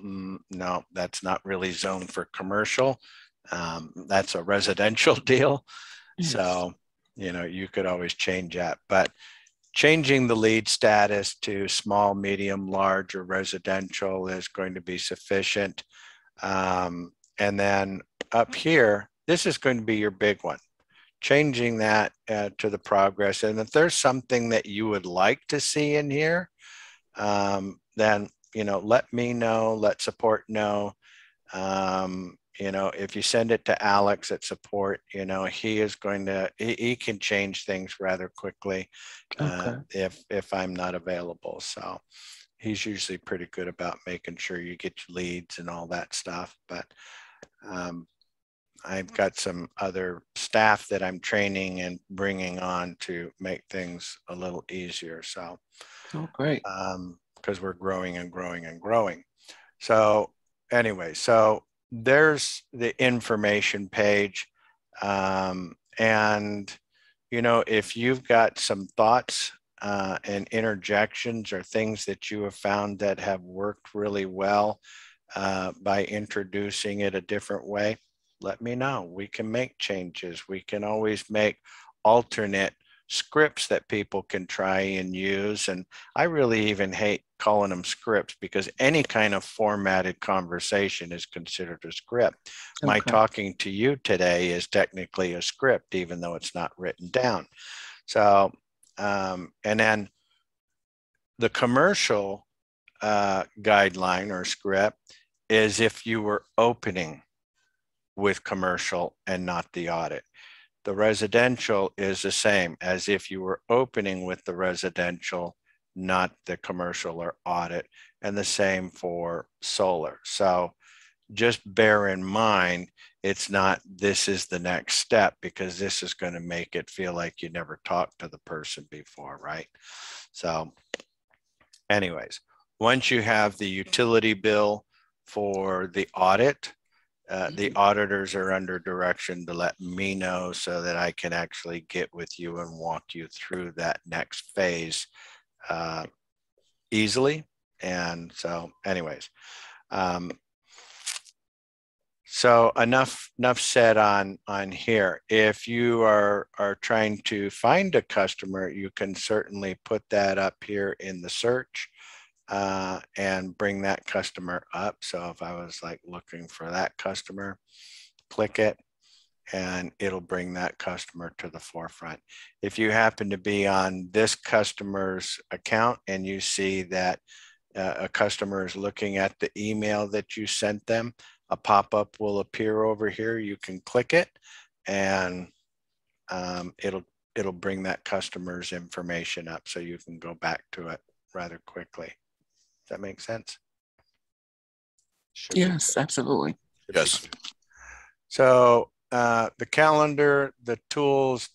no, that's not really zoned for commercial. That's a residential deal. Yes. So, you could always change that, but changing the lead status to small, medium, large, or residential is going to be sufficient. And then up here, this is going to be your big one. Changing that to the progress. And if there's something that you would like to see in here, then, let me know, let support know. If you send it to Alex at support, he is going to, he can change things rather quickly if I'm not available. So he's usually pretty good about making sure you get your leads and all that stuff. But I've got some other staff that I'm training and bringing on to make things a little easier. So, Oh, great. Because we're growing and growing and growing. So anyway, so there's the information page. And, you know, if you've got some thoughts and interjections or things that you have found that have worked really well by introducing it a different way, let me know. We can make changes. We can always make alternate scripts that people can try and use. And I really even hate calling them scripts because any kind of formatted conversation is considered a script. Okay. My talking to you today is technically a script, even though it's not written down. So, and then the commercial guideline or script is if you were opening with commercial and not the audit. The residential is the same as if you were opening with the residential, not the commercial or audit, and the same for solar. So just bear in mind, it's not this is the next step, because this is going to make it feel like you never talked to the person before, right? So anyways, once you have the utility bill for the audit, the auditors are under direction to let me know so that I can actually get with you and walk you through that next phase easily. And so anyways, so enough said on here. If you are trying to find a customer, you can certainly put that up here in the search. And bring that customer up. So if I was like looking for that customer, click it and it'll bring that customer to the forefront. If you happen to be on this customer's account and you see that a customer is looking at the email that you sent them, a pop-up will appear over here. You can click it and it'll bring that customer's information up so you can go back to it rather quickly. Does that make sense? Yes, absolutely. Yes. So the calendar, the tools,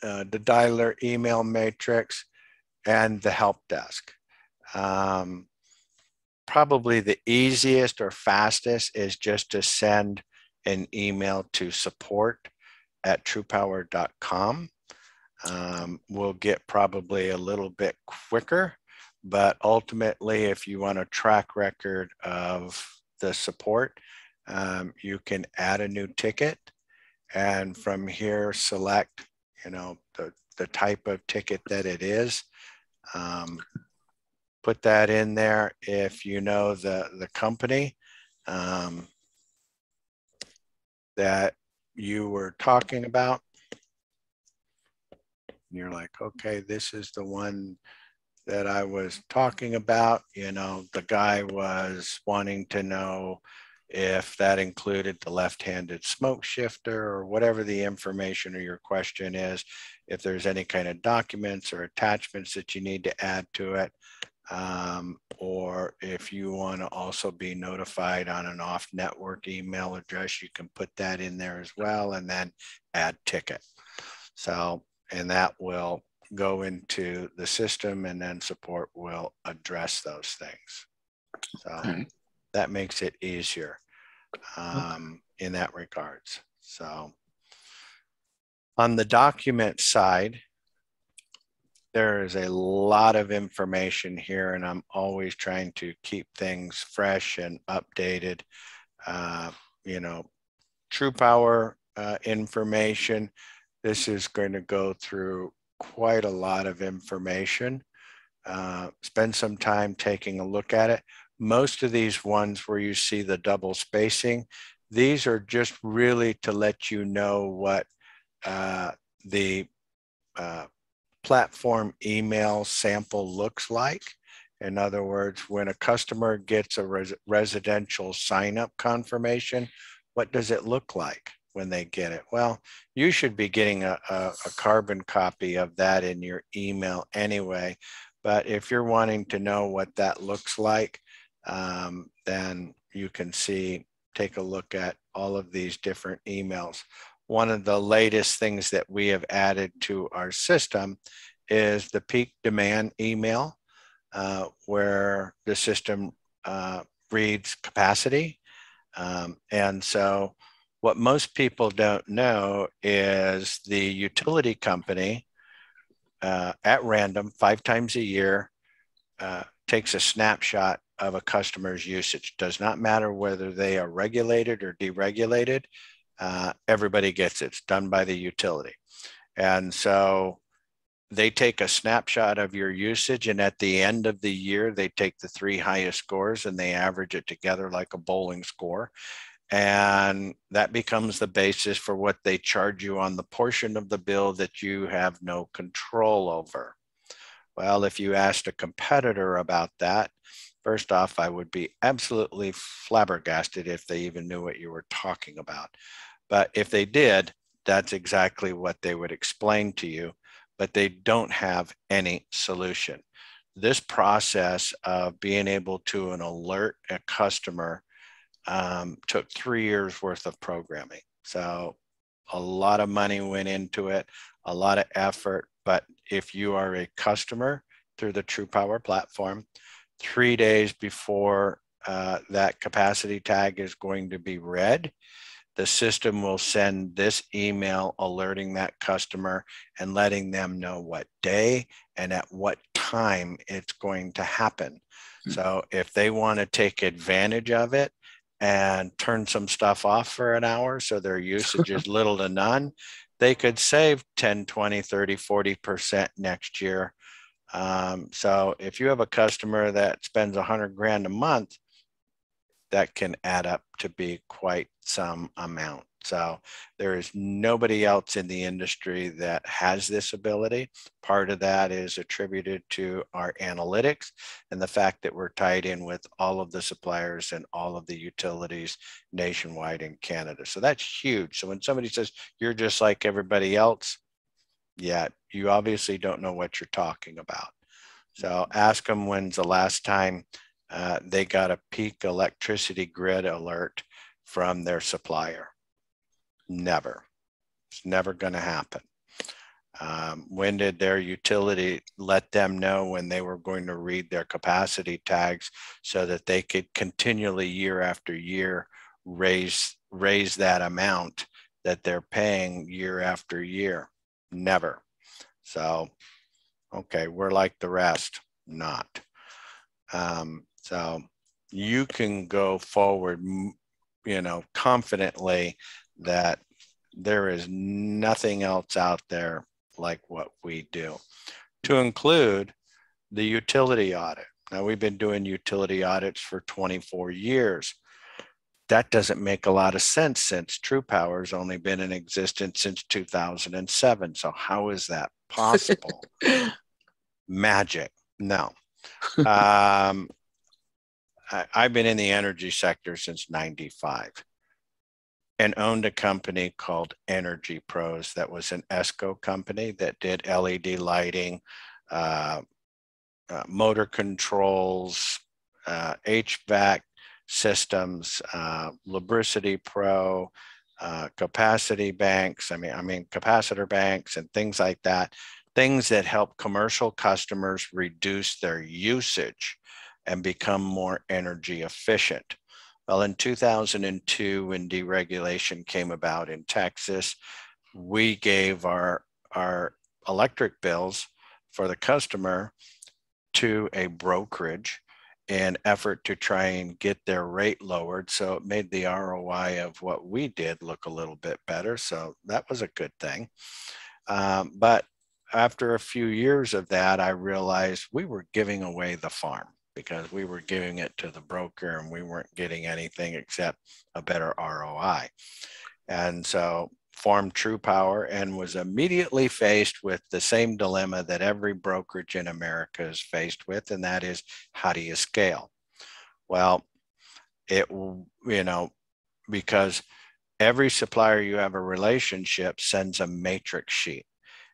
the dialer email matrix, and the help desk. Probably the easiest or fastest is just to send an email to support@TruPowur.com. We'll get probably a little bit quicker. But ultimately, if you want a track record of the support, you can add a new ticket, and from here select, you know, the type of ticket that it is. Put that in there. If you know the company that you were talking about, you're like, okay, this is the one that I was talking about. You know, the guy was wanting to know if that included the left-handed smoke shifter or whatever the information or your question is, if there's any kind of documents or attachments that you need to add to it, or if you want to also be notified on an off-network email address, you can put that in there as well and then add ticket. So, and that will go into the system and then support will address those things. So that makes it easier in that regards. So on the document side, there is a lot of information here, and I'm always trying to keep things fresh and updated. You know, TruPowur information. This is going to go through quite a lot of information. Spend some time taking a look at it. Most of these ones where you see the double spacing, these are just really to let you know what the platform email sample looks like. In other words, when a customer gets a residential sign-up confirmation, what does it look like when they get it? Well, you should be getting a carbon copy of that in your email anyway. But if you're wanting to know what that looks like, then you can take a look at all of these different emails. One of the latest things that we have added to our system is the peak demand email, where the system reads capacity. And so what most people don't know is the utility company at random 5 times a year takes a snapshot of a customer's usage. Does not matter whether they are regulated or deregulated. Everybody gets it. It's done by the utility. And so they take a snapshot of your usage, and at the end of the year, they take the 3 highest scores and they average it together like a bowling score. And that becomes the basis for what they charge you on the portion of the bill that you have no control over. Well, if you asked a competitor about that, first off, I would be absolutely flabbergasted if they even knew what you were talking about. But if they did, that's exactly what they would explain to you, but they don't have any solution. This process of being able to alert a customer took 3 years worth of programming. So a lot of money went into it, a lot of effort. But if you are a customer through the TruPowur platform, 3 days before that capacity tag is going to be read, the system will send this email alerting that customer and letting them know what day and at what time it's going to happen. So if they want to take advantage of it and turn some stuff off for an hour so their usage is little to none, they could save 10, 20, 30, 40% next year. So if you have a customer that spends 100 grand a month, that can add up to be quite some amount. So there is nobody else in the industry that has this ability. Part of that is attributed to our analytics and the fact that we're tied in with all of the suppliers and all of the utilities nationwide in Canada. So that's huge. So when somebody says, you're just like everybody else, yeah, you obviously don't know what you're talking about. So ask them when's the last time they got a peak electricity grid alert from their supplier. Never. It's never going to happen. When did their utility let them know when they were going to read their capacity tags so that they could continually year after year raise that amount that they're paying year after year? Never. So, okay, we're like the rest. Not. So you can go forward, confidently that there is nothing else out there like what we do, to include the utility audit. Now, we've been doing utility audits for 24 years. That doesn't make a lot of sense since TruPowur has only been in existence since 2007. So how is that possible? Magic. No. I've been in the energy sector since 95 and owned a company called Energy Pros that was an ESCO company that did LED lighting, motor controls, HVAC systems, Lubricity Pro, capacity banks, capacitor banks and things like that, things that help commercial customers reduce their usage and become more energy efficient. Well, in 2002, when deregulation came about in Texas, we gave our electric bills for the customer to a brokerage in effort to try and get their rate lowered. So it made the ROI of what we did look a little bit better. So that was a good thing. But after a few years of that, I realized we were giving away the farm, because we were giving it to the broker and we weren't getting anything except a better ROI. And so formed TruPowur and was immediately faced with the same dilemma that every brokerage in America is faced with, and that is, how do you scale? Well, because every supplier you have a relationship sends a matrix sheet.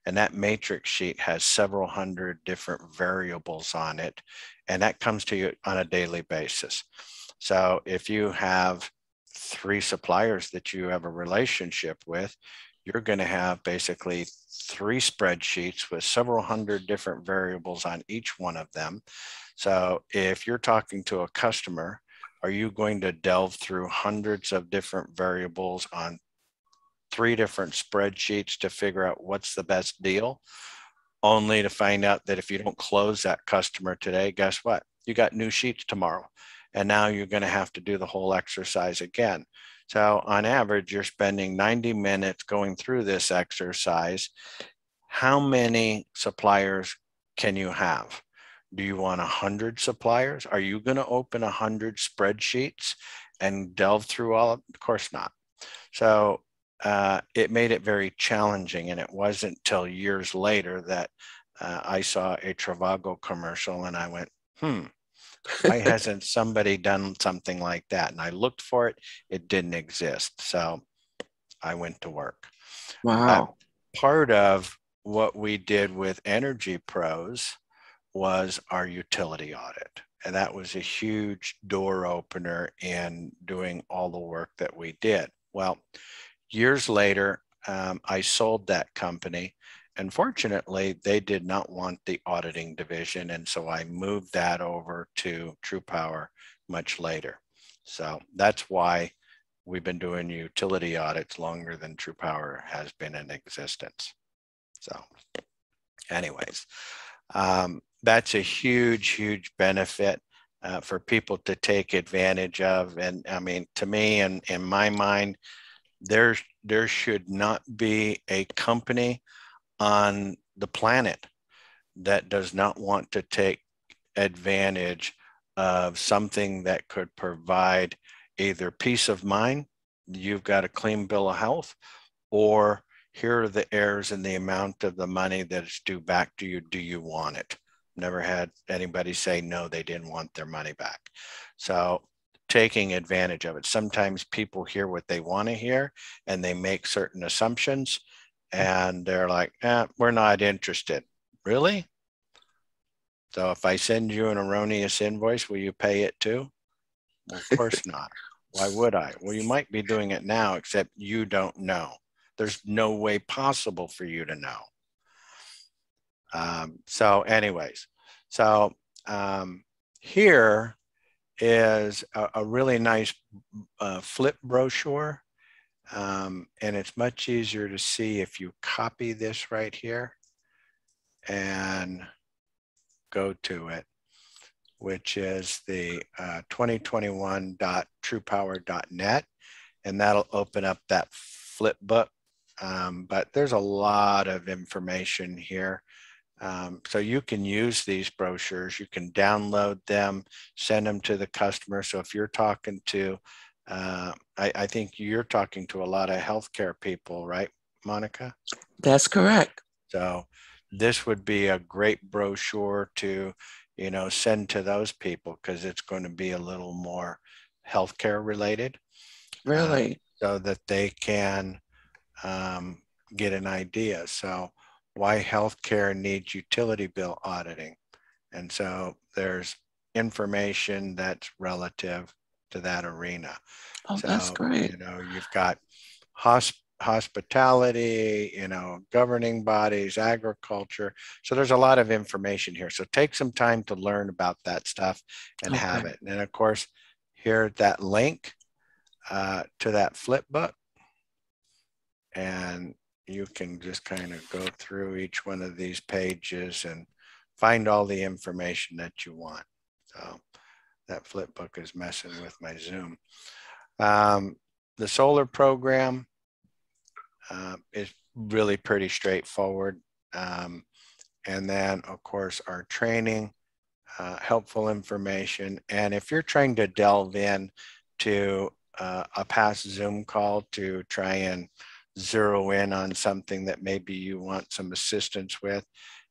And that matrix sheet has several hundred different variables on it. And that comes to you on a daily basis. So if you have 3 suppliers that you have a relationship with, you're going to have basically 3 spreadsheets with several hundred different variables on each one of them. So if you're talking to a customer, are you going to delve through hundreds of different variables on 3 different spreadsheets to figure out what's the best deal, only to find out that if you don't close that customer today, guess what? You got new sheets tomorrow. And now you're going to have to do the whole exercise again. So on average, you're spending 90 minutes going through this exercise. How many suppliers can you have? Do you want 100 suppliers? Are you going to open 100 spreadsheets and delve through all of them? Of course not. So it made it very challenging. And it wasn't until years later that I saw a Trivago commercial and I went, why hasn't somebody done something like that? And I looked for it. It didn't exist. So I went to work. Wow. Part of what we did with Energy Pros was our utility audit. And that was a huge door opener in doing all the work that we did. Well, years later, I sold that company. And fortunately, they did not want the auditing division. And so I moved that over to TruPowur much later. So that's why we've been doing utility audits longer than TruPowur has been in existence. So anyways, that's a huge, huge benefit for people to take advantage of. And I mean, to me, and in my mind, there should not be a company on the planet that does not want to take advantage of something that could provide either peace of mind, you've got a clean bill of health, or here are the errors and the amount of the money that is due back to you. Do you want it? Never had anybody say no, they didn't want their money back. So taking advantage of it. Sometimes people hear what they want to hear and they make certain assumptions. And they're like, we're not interested. Really? So if I send you an erroneous invoice, will you pay it too? Well, of course not. Why would I? Well, you might be doing it now, except you don't know. There's no way possible for you to know. So anyways, so here is a really nice flip brochure. And it's much easier to see if you copy this right here and go to it, which is the 2021.trupowur.net, and that'll open up that flip book. But there's a lot of information here. So you can use these brochures, you can download them, send them to the customer. So if you're talking to I think you're talking to a lot of healthcare people, right, Monica? That's correct. So this would be a great brochure to, send to those people because it's going to be a little more healthcare related. Really? So that they can get an idea. So why healthcare needs utility bill auditing. And so there's information that's relative to that arena. Oh, So, that's great. You've got hospitality, governing bodies, agriculture. So there's a lot of information here. So take some time to learn about that stuff and have it. And of course, here that link to that flip book. And you can just kind of go through each one of these pages and find all the information that you want. So that flip book is messing with my Zoom. The solar program is really pretty straightforward. And then, of course, our training, helpful information. And if you're trying to delve in to a past Zoom call to try and zero in on something that maybe you want some assistance with,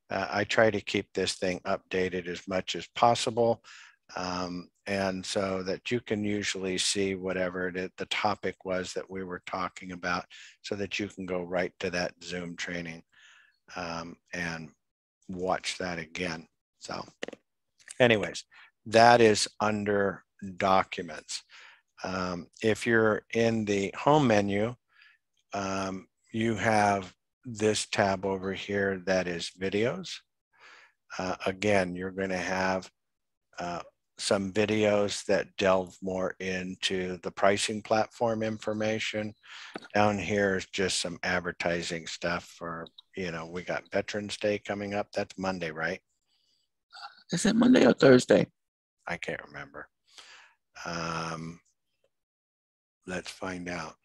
I try to keep this thing updated as much as possible. And so that you can usually see whatever the topic was that we were talking about so that you can go right to that Zoom training and watch that again. So anyways, that is under documents. If you're in the home menu, you have this tab over here that is videos. Again, you're going to have some videos that delve more into the pricing platform information. Down here is just some advertising stuff for, we got Veterans Day coming up. That's Monday, right? Is it Monday or Thursday? I can't remember. Let's find out.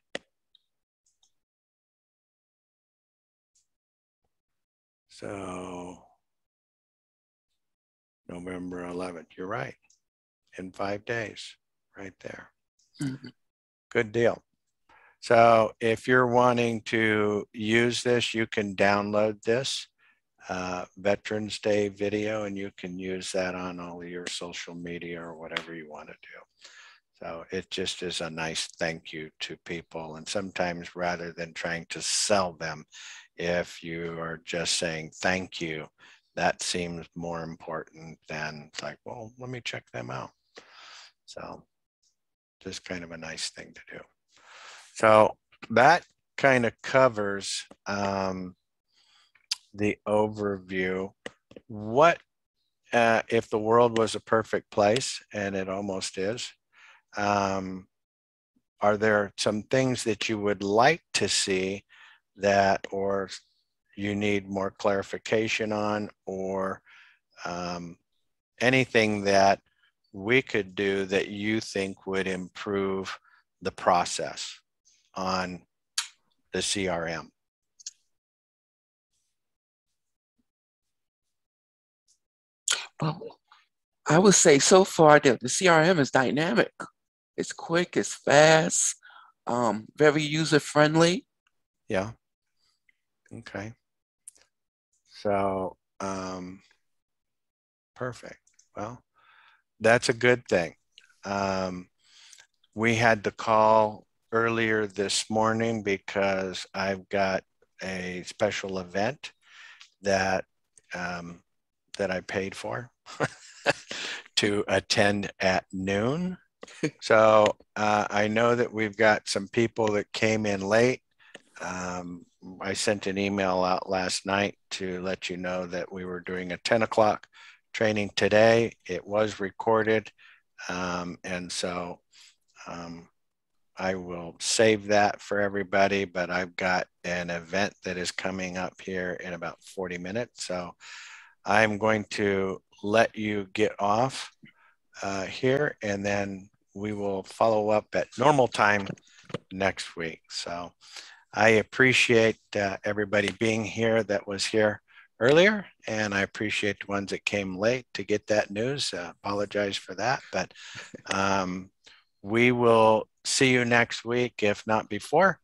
So November 11th, you're right. In 5 days, right there. Mm-hmm. Good deal. So if you're wanting to use this, you can download this Veterans Day video, and you can use that on all of your social media or whatever you want to do. So it just is a nice thank you to people. And sometimes rather than trying to sell them, if you are just saying thank you, that seems more important than it's like, well, let me check them out. So just kind of a nice thing to do. So that kind of covers the overview. What if the world was a perfect place, and it almost is? Are there some things that you would like to see that, or you need more clarification on, or anything that we could do that you think would improve the process on the CRM? Well, I would say so far that the CRM is dynamic. It's quick, it's fast, very user-friendly. Yeah. Okay. So, perfect. Well, that's a good thing. We had the call earlier this morning because I've got a special event that that I paid for to attend at noon. So I know that we've got some people that came in late. I sent an email out last night to let you know that we were doing a 10 o'clock training today. It was recorded. And so I will save that for everybody, but I've got an event that is coming up here in about 40 minutes. So I'm going to let you get off here, and then we will follow up at normal time next week. So I appreciate everybody being here that was here earlier, and I appreciate the ones that came late to get that news. Apologize for that, but we will see you next week, if not before.